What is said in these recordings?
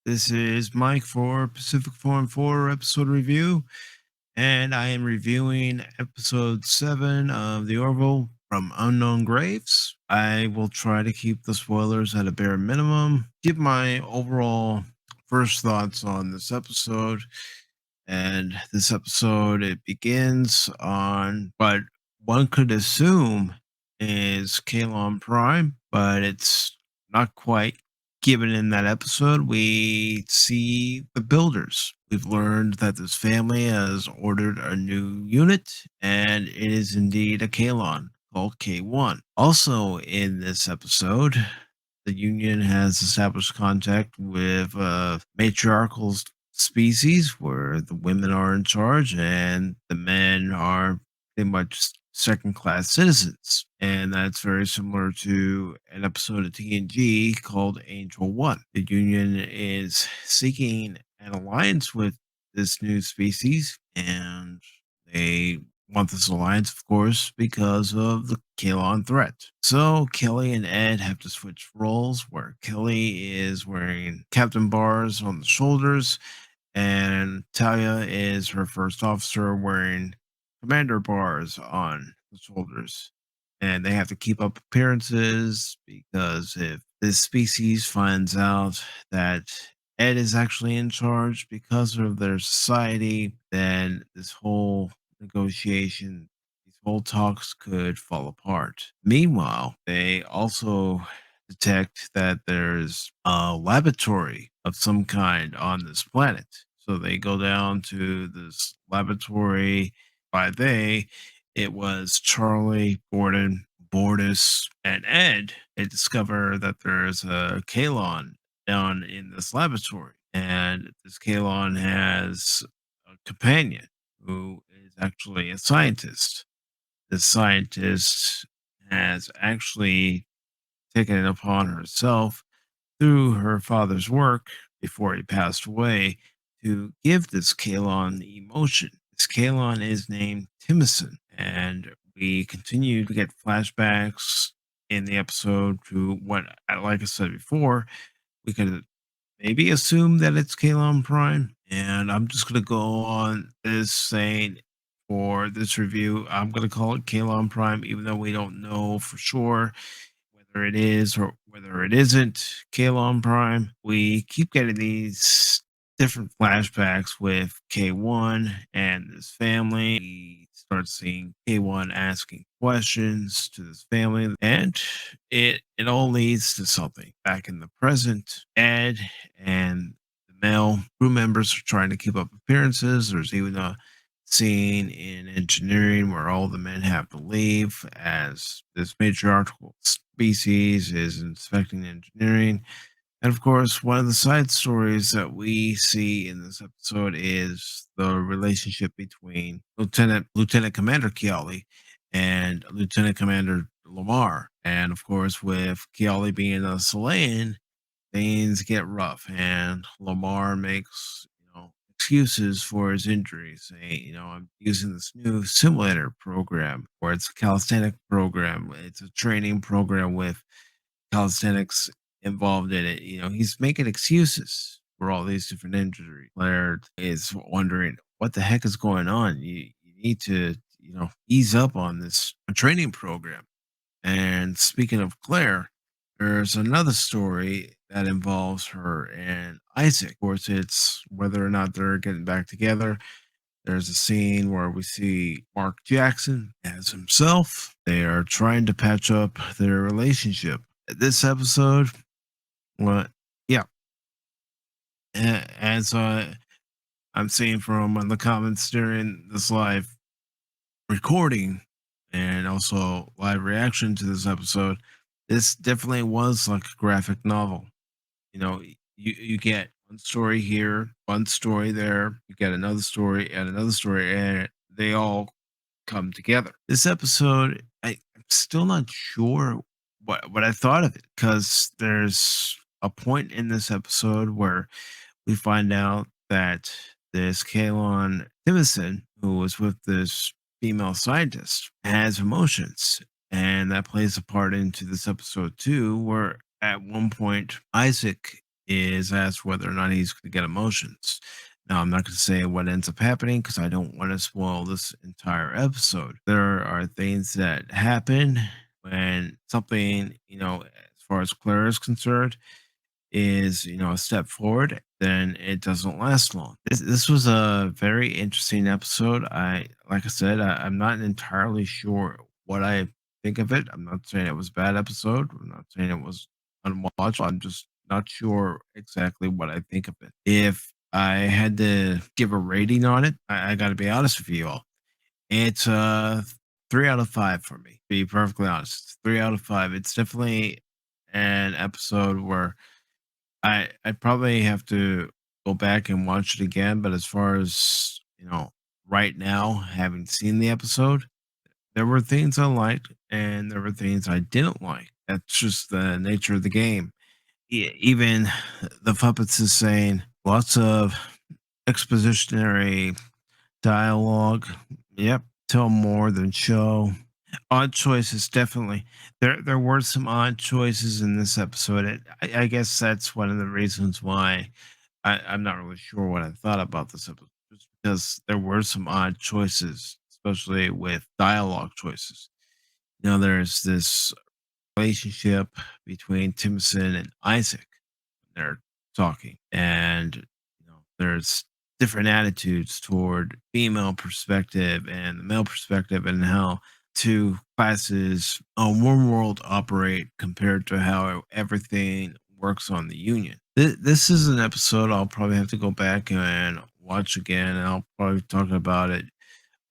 This is Mike for Pacific Forum 4 episode review, and I am reviewing episode 7 of the Orville from Unknown Graves. I will try to keep the spoilers at a bare minimum, give my overall first thoughts on this episode. And this episode, it begins on what one could assume is Kalon Prime, but it's not quite. Given in that episode, we see the builders. We've learned that this family has ordered a new unit, and it is indeed a Kalon called K1. Also, in this episode, the Union has established contact with matriarchal species where the women are in charge and the men are pretty much second class citizens. And that's very similar to an episode of TNG called Angel One. The Union is seeking an alliance with this new species, and they want this alliance, of course, because of the Kalon threat. So Kelly and Ed have to switch roles where Kelly is wearing captain bars on the shoulders and Talia is her first officer wearing commander bars on the shoulders. And they have to keep up appearances because if this species finds out that Ed is actually in charge because of their society, then this whole negotiation, these whole talks could fall apart. Meanwhile, they also detect that there's a laboratory of some kind on this planet. So they go down to this laboratory. By they, it was Charlie, Gordon, Bordis, and Ed. They discover that there's a Kalon down in this laboratory. And this Kalon has a companion who is actually a scientist. The scientist has actually taken it upon herself through her father's work before he passed away to give this Kalon emotion. This Kalon is named Timison, and we continue to get flashbacks in the episode to what, like I said before, we could maybe assume that it's Kalon Prime. And I'm just going to go on this saying for this review, I'm going to call it Kalon Prime, even though we don't know for sure whether it is or whether it isn't Kalon Prime. We keep getting these different flashbacks with K1 and this family. We start seeing K1 asking questions to this family, and it all leads to something. Back in the present, Ed and the male crew members are trying to keep up appearances. There's even a scene in engineering where all the men have to leave as this matriarchal species is inspecting engineering. And of course, one of the side stories that we see in this episode is the relationship between Lieutenant Commander Kiali and Lieutenant Commander Lamar. And of course, with Kiali being a Chilean, things get rough, and Lamar makes excuses for his injuries, saying, I'm using this new simulator program, or it's a calisthenic program. It's a training program with calisthenics involved in it. He's making excuses for all these different injuries. Claire is wondering what the heck is going on. You need to, ease up on this training program. And speaking of Claire, there's another story that involves her and Isaac. Of course, it's whether or not they're getting back together. There's a scene where we see Mark Jackson as himself. They are trying to patch up their relationship. This episode, what? Yeah, as I'm seeing from the comments during this live recording and also live reaction to this episode, this definitely was like a graphic novel. You get one story here, one story there, you get another story and another story, and they all come together. This episode, I'm still not sure what I thought of it because there's a point in this episode where we find out that this Kalon Timison, who was with this female scientist, has emotions. And that plays a part into this episode too, where at one point Isaac is asked whether or not he's going to get emotions. Now, I'm not going to say what ends up happening because I don't want to spoil this entire episode. There are things that happen when something, as far as Claire is concerned, is a step forward, then it doesn't last long. This was a very interesting episode. Like I said, I'm not entirely sure what I think of it. I'm not saying it was a bad episode. I'm not saying it was unwatchable. I'm just not sure exactly what I think of it. If I had to give a rating on it, I got to be honest with you all. It's a 3 out of 5 for me. To be perfectly honest, it's 3 out of 5. It's definitely an episode where I'd probably have to go back and watch it again, but as far as, right now, having seen the episode, there were things I liked and there were things I didn't like. That's just the nature of the game. Even the Puppets is saying lots of expositionary dialogue. Yep, tell more than show. Odd choices, definitely. There were some odd choices in this episode. I guess that's one of the reasons why I'm not really sure what I thought about this episode, just because there were some odd choices, especially with dialogue choices. There's this relationship between Timson and Isaac. They're talking, and there's different attitudes toward female perspective and the male perspective, and how two classes on one world operate compared to how everything works on the Union. This is an episode I'll probably have to go back and watch again, and I'll probably talk about it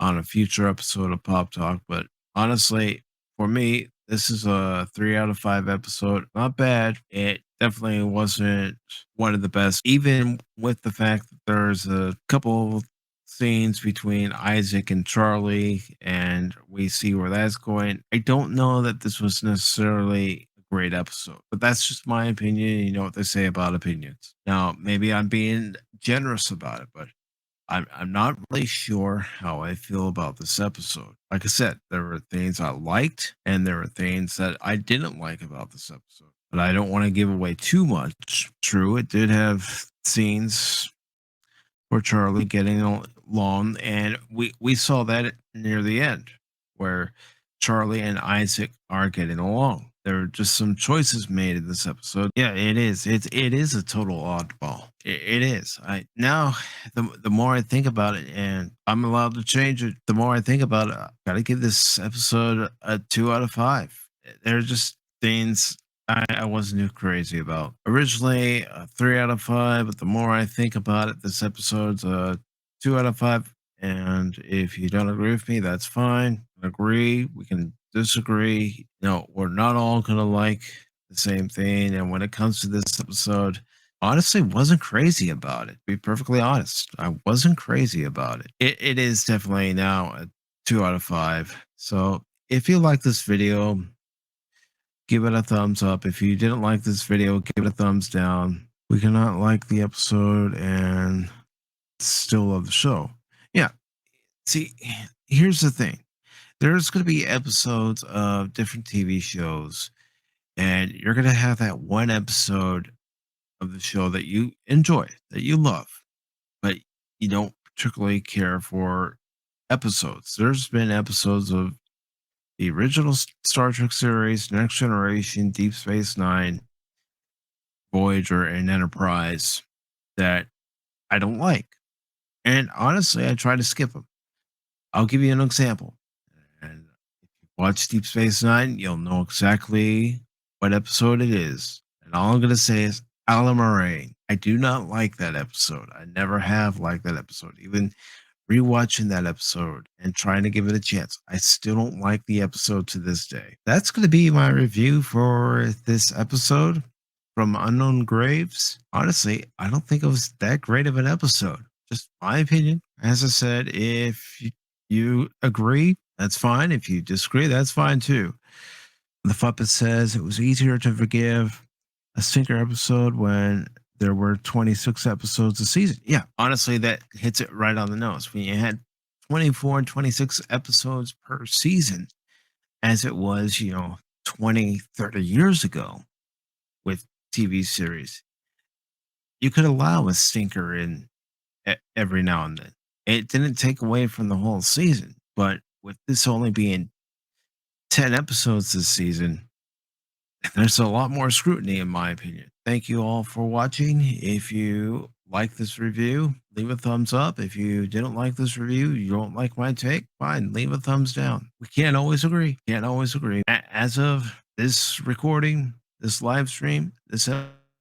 on a future episode of Pop Talk. But honestly, for me, this is a 3 out of 5 episode. Not bad. It definitely wasn't one of the best, even with the fact that there's a couple scenes between Isaac and Charlie, and we see where that's going. I don't know that this was necessarily a great episode, but that's just my opinion. You know what they say about opinions. Now, maybe I'm being generous about it, but I'm not really sure how I feel about this episode. Like I said, there were things I liked and there were things that I didn't like about this episode. But I don't want to give away too much. True, it did have scenes for Charlie getting along, and we saw that near the end, where Charlie and Isaac are getting along. There are just some choices made in this episode. Yeah, it is. It is a total oddball. It is. I now the more I think about it, and I'm allowed to change it. The more I think about it, I gotta give this episode a 2 out of 5. There are just things I wasn't too crazy about. Originally, a 3 out of 5, but the more I think about it, this episode's a 2 out of 5. And if you don't agree with me, that's fine. Agree, we can disagree. We're not all gonna like the same thing. And when it comes to this episode, honestly, wasn't crazy about it. To be perfectly honest, I wasn't crazy about it. It is definitely now a 2 out of 5. So if you like this video, give it a thumbs up. If you didn't like this video, give it a thumbs down. We cannot like the episode and still love the show. Yeah. See, here's the thing. There's going to be episodes of different TV shows, and you're going to have that one episode of the show that you enjoy, that you love, but you don't particularly care for episodes. There's been episodes of the original Star Trek series, Next Generation, Deep Space Nine, Voyager, and Enterprise that I don't like. And honestly, I try to skip them. I'll give you an example. And if you watch Deep Space Nine, you'll know exactly what episode it is. And all I'm going to say is Alan Moraine. I do not like that episode. I never have liked that episode. Even rewatching that episode and trying to give it a chance, I still don't like the episode to this day. That's going to be my review for this episode from Unknown Graves. Honestly, I don't think it was that great of an episode. Just my opinion. As I said, if you agree, that's fine. If you disagree, that's fine too. The Fuppet says it was easier to forgive a sinker episode when there were 26 episodes a season. Yeah, honestly, that hits it right on the nose. When you had 24 and 26 episodes per season, as it was, 20, 30 years ago with TV series, You could allow a stinker in every now and then. It didn't take away from the whole season, but with this only being 10 episodes this season, there's a lot more scrutiny, in my opinion. Thank you all for watching. If you like this review, leave a thumbs up. If you didn't like this review, you don't like my take, fine, leave a thumbs down. We can't always agree. Can't always agree. As of this recording, this live stream, this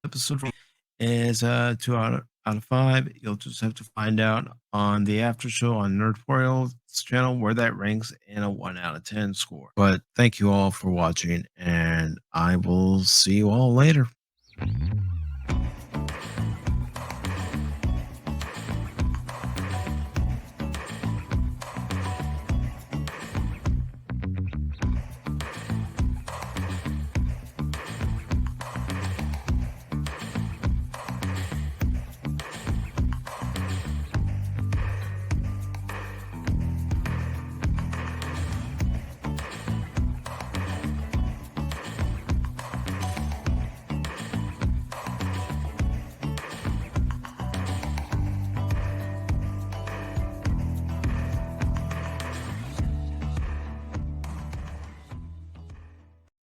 episode is 2 out of 5. You'll just have to find out on the after show on Nerdtorial's channel where that ranks in a 1 out of 10 score. But thank you all for watching, and I will see you all later.